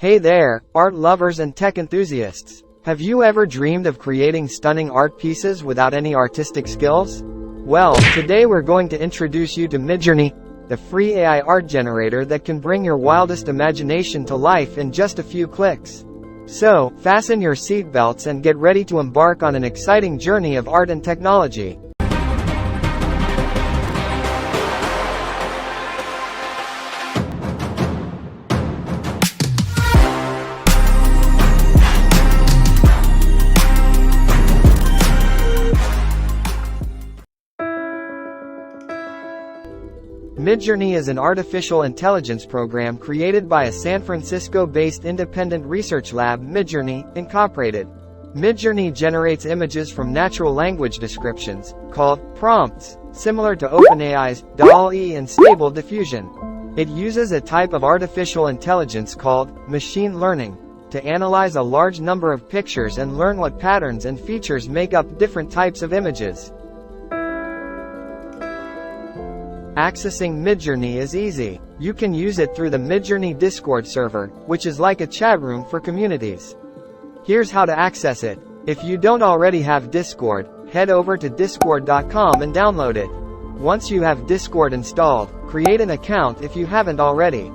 Hey there, art lovers and tech enthusiasts. Have you ever dreamed of creating stunning art pieces without any artistic skills? Well, today we're going to introduce you to Midjourney, the free AI art generator that can bring your wildest imagination to life in just a few clicks. So, fasten your seatbelts and get ready to embark on an exciting journey of art and technology. Midjourney is an artificial intelligence program created by a San Francisco-based independent research lab, Midjourney, Incorporated. Midjourney generates images from natural language descriptions, called prompts, similar to OpenAI's DALL-E and Stable Diffusion. It uses a type of artificial intelligence called machine learning to analyze a large number of pictures and learn what patterns and features make up different types of images. Accessing Midjourney is easy. You can use it through the Midjourney Discord server, which is like a chat room for communities. Here's how to access it. If you don't already have Discord, head over to discord.com and download it. Once you have Discord installed, create an account if you haven't already.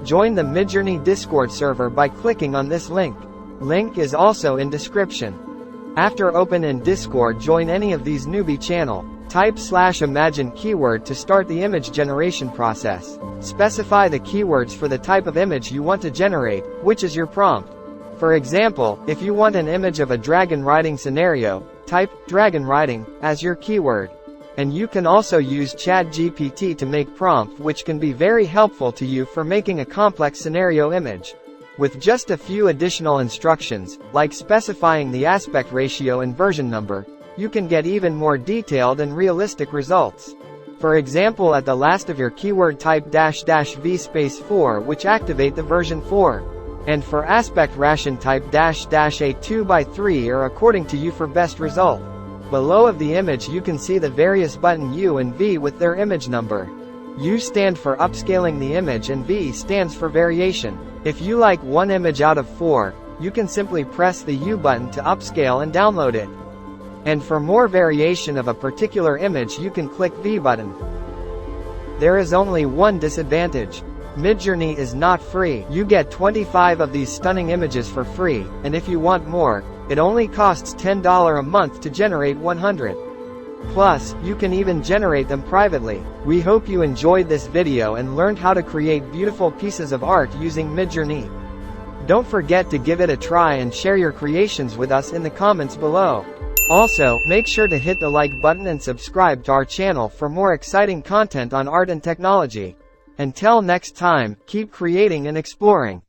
Join the Midjourney Discord server by clicking on this link. Link is also in description. After open in Discord, join any of these newbie channel. Type /imagine keyword to start the image generation process. Specify the keywords for the type of image you want to generate, which is your prompt. For example, if you want an image of a dragon riding scenario, type dragon riding as your keyword. And you can also use ChatGPT to make prompt, which can be very helpful to you for making a complex scenario image. With just a few additional instructions, like specifying the aspect ratio and version number, you can get even more detailed and realistic results. For example, at the last of your keyword type --v space 4, which activate the version 4. And for aspect ration type --a 2 by 3 or according to you for best result. Below of the image you can see the various button U and V with their image number. U stand for upscaling the image and V stands for variation. If you like one image out of 4, you can simply press the U button to upscale and download it. And for more variation of a particular image you can click V button. There is only one disadvantage. Midjourney is not free. You get 25 of these stunning images for free, and if you want more, it only costs $10 a month to generate 100. Plus, you can even generate them privately. We hope you enjoyed this video and learned how to create beautiful pieces of art using Midjourney. Don't forget to give it a try and share your creations with us in the comments below. Also, make sure to hit the like button and subscribe to our channel for more exciting content on art and technology. Until next time, keep creating and exploring.